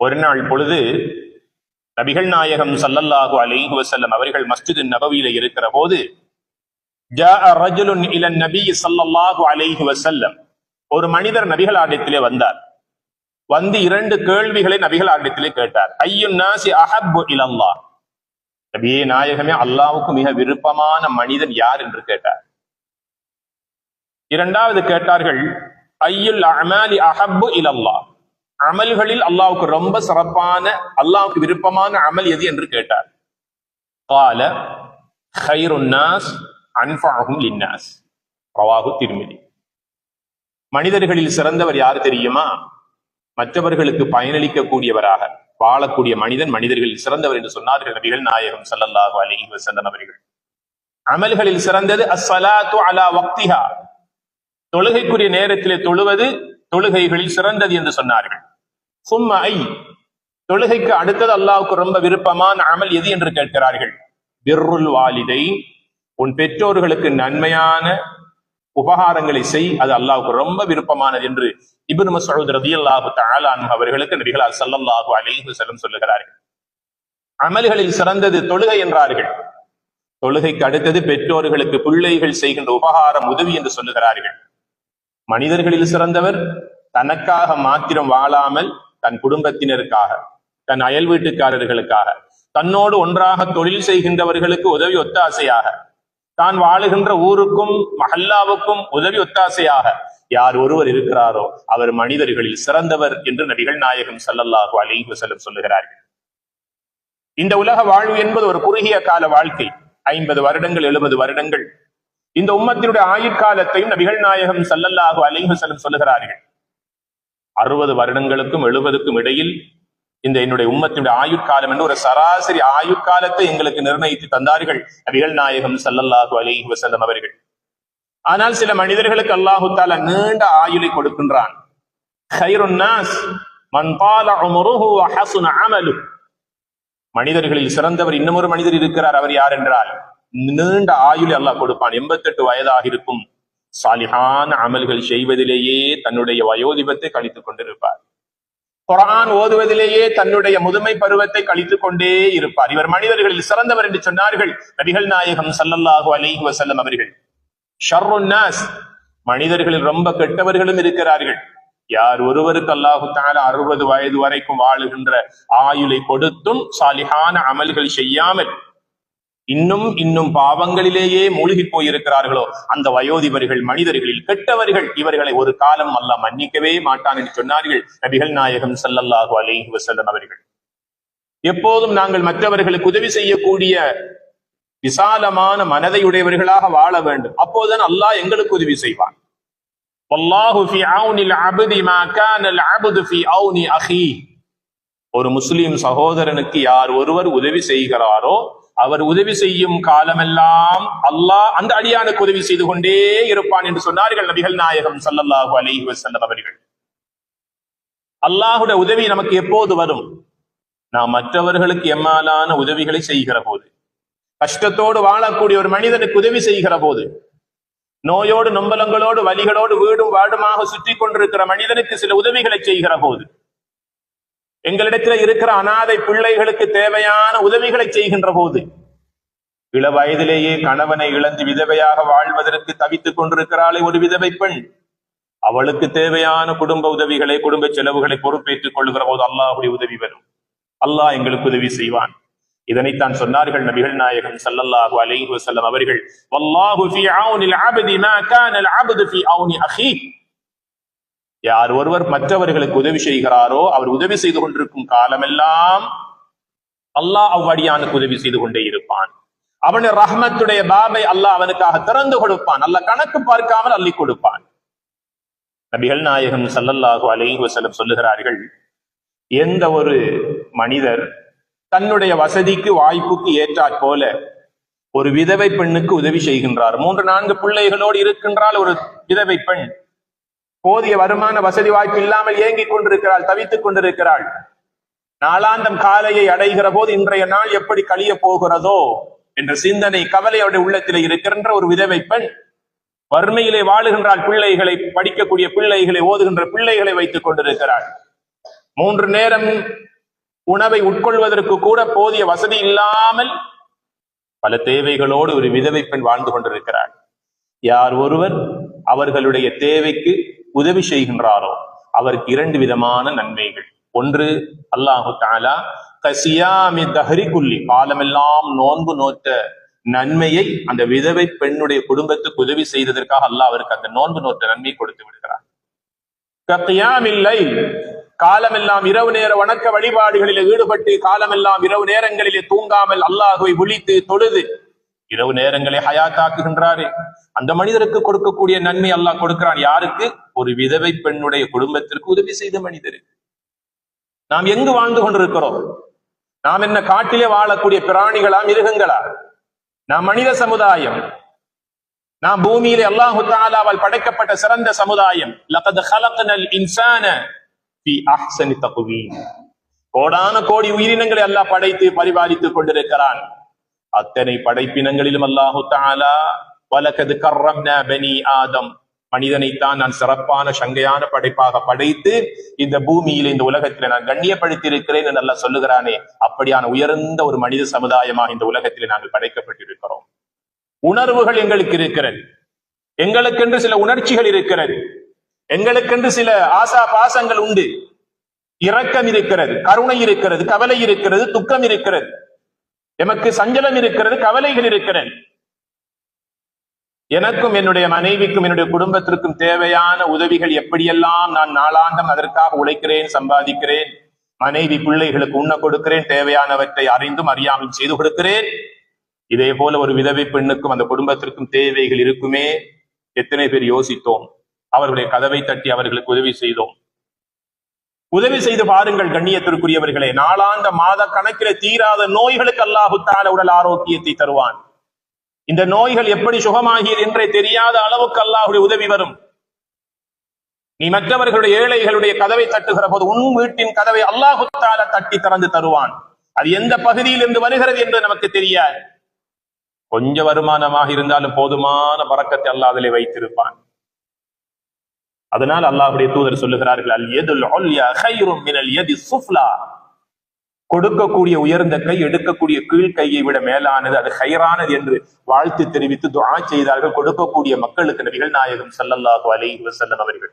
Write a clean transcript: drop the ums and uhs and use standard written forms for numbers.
ஒரு நாள் பொழுது நபிகள் நாயகம் ஸல்லல்லாஹு அலைஹி வஸல்லம் அவர்கள் மஸ்ஜிது நபவியில இருக்கிற போது ஜாஅ ரஜுலுன் இலன் நபி ஸல்லல்லாஹு அலைஹி வஸல்லம், ஒரு மனிதர் நபிகளாரிடத்திலே வந்தார். வந்து 2 கேள்விகளை நபிகளாரிடத்திலே கேட்டார். ஐயுன் நாஸி அஹப்பு இலல்லாஹ், நபியே நாயகமே, அல்லாஹ்வுக்கு மிக விருப்பமான மனிதன் யார் என்று கேட்டார். இரண்டாவது கேட்டார்கள், ஐயுல் அமாலி அஹப்பு இலல்லாஹ், அமல்களில் அல்லாஹ்வுக்கு ரொம்ப சிறப்பான, அல்லாஹ்வுக்கு விருப்பமான அமல் எது என்று கேட்டார். قال خير الناس அன்ஃபஅஹும் லின்னாஸ், ரவாஹு திர்மிதி. மனிதர்களில் சிறந்தவர் யார் தெரியுமா? மற்றவர்களுக்கு பயனளிக்க கூடியவராக வாழக்கூடிய மனிதன் மனிதர்களில் சிறந்தவர் என்று சொன்னார்கள் நபிகள் நாயகம் ஸல்லல்லாஹு அலைஹி வஸல்லம் அவர்கள். அமல்களில் சிறந்தது அஸ்ஸலாத்து அலா வக்திஹா, தொழுகைக்குரிய நேரத்திலே தொழுவது தொழுகைகளில் சிறந்தது என்று சொன்னார்கள். சும்ம ஐ, தொழுகைக்கு அடுத்தது அல்லாஹ்வுக்கு ரொம்ப விருப்பமான அமல் எது என்று கேட்கிறார்கள். பிர்ருல் வாலிதைன், உன் பெற்றோர்களுக்கு நன்மையான உபகாரங்களை செய், அது அல்லாஹ்வுக்கு ரொம்ப விருப்பமானது என்று இப்னு மஸ்ஊத் ரலியல்லாஹு தஆலா அன்ஹு அவர்களுக்கு நபிகள் ஸல்லல்லாஹு அலைஹி வஸல்லம் சொல்லுகிறார்கள். அமல்களில் சிறந்தது தொழுகை என்றார்கள். தொழுகைக்கு அடுத்தது பெற்றோர்களுக்கு பிள்ளைகள் செய்கின்ற உபகாரம், உதவி என்று சொல்லுகிறார்கள். மனிதர்களில் சிறந்தவர் தனக்காக மாத்திரம் வாழாமல் தன் குடும்பத்தினருக்காக, தன் அயல் வீட்டுக்காரர்களுக்காக, தன்னோடு ஒன்றாக தொழில் செய்கின்றவர்களுக்கு உதவி ஒத்தாசையாக, தான் வாழுகின்ற ஊருக்கும் மஹல்லாவுக்கும் உதவி ஒத்தாசையாக யார் ஒருவர் இருக்கிறாரோ அவர் மனிதர்களில் சிறந்தவர் என்று நபிகள் நாயகம் ஸல்லல்லாஹு அலைஹி வஸல்லம் சொல்லுகிறார்கள். இந்த உலக வாழ்வு என்பது ஒரு குறுகிய கால வாழ்க்கை, 50 வருடங்கள் 70 வருடங்கள். இந்த உம்மத்தினுடைய ஆயுட்காலத்தையும் நபிகள் நாயகம் ஸல்லல்லாஹு அலைஹி வஸல்லம் சொல்லுகிறார்கள். 60 வருடங்களுக்கும் 70க்கும் இடையில் இந்த என்னுடைய உம்மத்தினுடைய ஆயுட்காலம் என்று ஒரு சராசரி ஆயுட்காலத்தை எங்களுக்கு நிர்ணயித்து தந்தார்கள் நபிகள் நாயகம் ஸல்லல்லாஹு அலைஹி வஸல்லம் அவர்கள். ஆனால் சில மனிதர்களுக்கு அல்லாஹு தஆலா நீண்ட ஆயுளை கொடுக்கின்றான். கைருன் நாஸ் மன் தால உம்ருஹு வ ஹஸன அமலுஹு, மனிதர்களில் சிறந்தவர் இன்னும் மனிதர் இருக்கிறார். அவர் யார் என்றால், நீண்ட ஆயுளை அல்லாஹ் கொடுப்பான். 88 வயதாக இருக்கும். சாலிஹான அமல்கள் செய்வதிலேயே தன்னுடைய வயோதிபத்தை கழித்துக் கொண்டிருப்பார். குர்ஆன் ஓதுவதிலேயே தன்னுடைய முதுமை பருவத்தை கழித்துக் கொண்டே இருப்பார். இவர் மனிதர்களில் சிறந்தவர் என்று சொன்னார்கள் நபிகள் நாயகம் ஸல்லல்லாஹு அலைஹி வஸல்லம் அவர்கள். ஷர்ருன் நாஸ், மனிதர்களில் ரொம்ப கெட்டவர்களும் இருக்கிறார்கள். யார் ஒருவருக்கு அல்லாஹு தஆலா 60 வயது வரைக்கும் வாழுகின்ற ஆயுளை கொடுத்தும் சாலிஹான அமல்கள் செய்யாமல் இன்னும் பாவங்களிலேயே மூழ்கி போயிருக்கிறார்களோ அந்த வயோதிபர்கள் மனிதர்களில் கெட்டவர்கள். இவர்களை ஒரு காலம் அல்லாஹ் மன்னிக்கவே மாட்டான் என்று சொன்னார்கள் நபிகள் நாயகம் ஸல்லல்லாஹு அலைஹி வஸல்லம் அவர்கள். எப்போதும் நாங்கள் மற்றவர்களுக்கு உதவி செய்யக்கூடிய விசாலமான மனதை உடையவர்களாக வாழ வேண்டும். அப்போதுதான் அல்லாஹ் எங்களுக்கு உதவி செய்வான். வல்லாஹு ஃபீ ஔனில் அப்தி மா கானல் அப்து ஃபீ ஔனி அஹீ, ஒரு முஸ்லிம் சகோதரனுக்கு யார் ஒருவர் உதவி செய்கிறாரோ அவர் உதவி செய்யும் காலமெல்லாம் அல்லாஹ் அந்த அடியானுக்கு உதவி செய்து கொண்டே இருப்பான் என்று சொன்னார்கள் நபிகள் நாயகம் ஸல்லல்லாஹு அலைஹி வஸல்லம் அவர்கள். அல்லாஹ்வுடைய உதவி நமக்கு எப்போது வரும்? நாம் மற்றவர்களுக்கு எம்மாலான உதவிகளை செய்கிற போது, கஷ்டத்தோடு வாழக்கூடிய ஒரு மனிதனுக்கு உதவி செய்கிற போது, நோயோடு நொம்பலங்களோடு வலிகளோடு வீடும் வாடுமாக சுற்றி கொண்டிருக்கிற மனிதனுக்கு சில உதவிகளை செய்கிற போது, எங்களிடத்தில் இருக்கிற அனாதை பிள்ளைகளுக்கு தேவையான உதவிகளை செய்கின்ற போது, இள வயதிலேயே கணவனை இழந்து விதவையாக வாழ்வதற்கு தவித்துக் கொண்டிருக்கிறாளே ஒரு விதவை பெண், அவளுக்கு தேவையான குடும்ப உதவிகளை, குடும்ப செலவுகளை பொறுப்பேற்றுக் கொள்கிற போது அல்லாஹ்வுடைய உதவி வரும். அல்லாஹ் எங்களுக்கு உதவி செய்வான். இதனைத்தான் சொன்னார்கள் நபிகள் நாயகம் ஸல்லல்லாஹு அலைஹி வஸல்லம் அவர்கள். வல்லாஹு ஃபீ ஔனில் அப்தி மா கானல் அப்து ஃபீ ஔனி அஹீ, யார் ஒருவர் மற்றவர்களுக்கு உதவி செய்கிறாரோ அவர் உதவி செய்து கொண்டிருக்கும் காலமெல்லாம் அல்லாஹ் அவ்வடியானுக்கு உதவி செய்து கொண்டே இருப்பான். அவனுடைய ரஹ்மத்துடைய பாபை அல்லாஹ் அவனுக்காக திறந்து கொடுப்பான். அல்லாஹ் கணக்கு பார்க்காமல் அள்ளி கொடுப்பான். நபிகள் நாயகம் ஸல்லல்லாஹு அலைஹி வஸல்லம் சொல்லுகிறார்கள், எந்த ஒரு மனிதர் தன்னுடைய வசதிக்கு வாய்ப்புக்கு ஏற்றாற் போல ஒரு விதவை பெண்ணுக்கு உதவி செய்கின்றார். 3-4 பிள்ளைகளோடு இருக்கின்றால் ஒரு விதவை பெண், போதிய வருமான வசதி வாய்ப்பு இல்லாமல் ஏங்கிக் கொண்டிருக்கிறாள், தவித்துக் கொண்டிருக்கிறாள். நாளாந்தம் காலையை அடைகிற போது இன்றைய நாள் எப்படி கழிய போகிறதோ என்ற சிந்தனை, கவலை அவருடைய உள்ளத்திலே இருக்கின்ற ஒரு விதவை பெண் வறுமையிலே வாழுகின்றாள். பிள்ளைகளை, படிக்கக்கூடிய பிள்ளைகளை, ஓதுகின்ற பிள்ளைகளை வைத்துக் கொண்டிருக்கிறாள். 3 நேரம் உணவை உட்கொள்வதற்கு கூட போதிய வசதி இல்லாமல் பல தேவைகளோடு ஒரு விதவை பெண் வாழ்ந்து கொண்டிருக்கிறார். யார் ஒருவர் அவர்களுடைய தேவைக்கு உதவி செய்கின்றாரோ அவருக்கு 2 விதமான நன்மைகள். ஒன்று, அல்லாஹு தஆலா கசியாமி தஹரி குல்லி, காலமெல்லாம் நோன்பு நோட்ட நன்மையை அந்த விதவை பெண்ணுடைய குடும்பத்துக்கு உதவி செய்ததற்காக அல்லாஹ் அவருக்கு அந்த நோன்பு நோட்ட நன்மையை கொடுத்து விடுகிறார். ககியாமில்லை, காலமெல்லாம் இரவு நேர வணக்க வழிபாடுகளில் ஈடுபட்டு காலமெல்லாம் இரவு நேரங்களிலே தூங்காமல் அல்லாஹுவை விழித்து தொழுது இரவு நேரங்களை ஹயாத்தாக்குகின்றாரே, அந்த மனிதருக்கு கொடுக்கக்கூடிய நன்மை அல்லாஹ் கொடுக்கிறான். யாருக்கு? ஒரு விதவை பெண்ணுடைய குடும்பத்திற்கு உதவி செய்த மனிதருக்கு. நாம் எங்கு வாழ்ந்து கொண்டிருக்கிறோம்? நாம் என்ன காட்டிலே வாழக்கூடிய பிராணிகளா, மிருகங்களா? நாம் மனித சமுதாயம். நாம் பூமியிலே அல்லாஹு தஆலாவால் படைக்கப்பட்ட சிறந்த சமுதாயம். லகத் ஹலக்னல் இன்சான ஃபீ அஹ்ஸனி தக்வீம். கோடான கோடி உயிரினங்களை அல்லாஹ் படைத்து பரிபாலித்துக் கொண்டிருக்கிறான். அத்தனை படைப்பினங்களிலும் அல்லாஹு தஆலா வலகத் கர்ரம்னா பனி ஆதம், மனிதனைத்தான் நான் சிறப்பான சங்கையான படைப்பாக படைத்து இந்த பூமியில இந்த உலகத்தில நான் கண்ணியப்படுத்தி இருக்கிறேன் என்று அல்லாஹ் சொல்லுகிறானே, அப்படியான உயர்ந்த ஒரு மனித சமுதாயமாக இந்த உலகத்திலே நாங்கள் படைக்கப்பட்டிருக்கிறோம். உணர்வுகள் எங்களுக்கு இருக்கிறது, எங்களுக்கென்று சில உணர்ச்சிகள் இருக்கிறது, எங்களுக்கென்று சில ஆசா பாசங்கள் உண்டு. இரக்கம் இருக்கிறது, கருணை இருக்கிறது, கவலை இருக்கிறது, துக்கம் இருக்கிறது, எமக்கு சஞ்சலம் இருக்கிறது, கவலைகள் இருக்கிறது. எனக்கும் என்னுடைய மனைவிக்கும் என்னுடைய குடும்பத்திற்கும் தேவையான உதவிகள் எப்படியெல்லாம் நான் நாளாந்தம் அதற்காக உழைக்கிறேன், சம்பாதிக்கிறேன், மனைவி பிள்ளைகளுக்கு உண்ண கொடுக்கிறேன், தேவையானவற்றை அறிந்தும் அறியாமல் செய்து கொடுக்கிறேன். இதே போல ஒரு விதவை பெண்ணுக்கும் அந்த குடும்பத்திற்கும் தேவைகள் இருக்குமே. எத்தனை பேர் யோசித்தோம்? அவர்களுடைய கதவை தட்டி அவர்களுக்கு உதவி செய்தோம். உதவி செய்து பாருங்கள் கண்ணியத்திற்குரியவர்களே. நாளாந்த மாத கணக்கிலே தீராத நோய்களுக்கு அல்லாஹு தஆலா உடல் ஆரோக்கியத்தை தருவான். இந்த நோய்கள் எப்படி சுகமாகியது என்றே தெரியாத அளவுக்கு அல்லாஹ்வுடைய உதவி வரும். நீ மற்றவர்களுடைய ஏழைகளுடைய கதவை தட்டுகிற போது உன் வீட்டின் கதவை அல்லாஹு தஆலா தட்டி திறந்து தருவான். அது எந்த பகுதியில் இருந்து வருகிறது என்று நமக்கு தெரியாது. கொஞ்ச வருமானமாக இருந்தாலும் போதுமான பரக்கத்தை அல்லாஹ் அதிலே வைத்திருப்பான். அதனால் அல்லாஹ்வுடைய தூதர் சொல்லுகிறார்கள், அல் யதுல் உல்யா கைரும் மினல் யதி சுஃப்லா. கொடுக்கக்கூடிய உயர்ந்த கை எடுக்கக்கூடிய கீழ் கையை விட மேலானது, அது ஹைரானது என்று வாழ்த்து தெரிவித்து துஆ செய்தார்கள் கொடுக்கக்கூடிய மக்களுக்கு நபிகள் நாயகம் ஸல்லல்லாஹு அலைஹி வஸல்லம் அவர்கள்.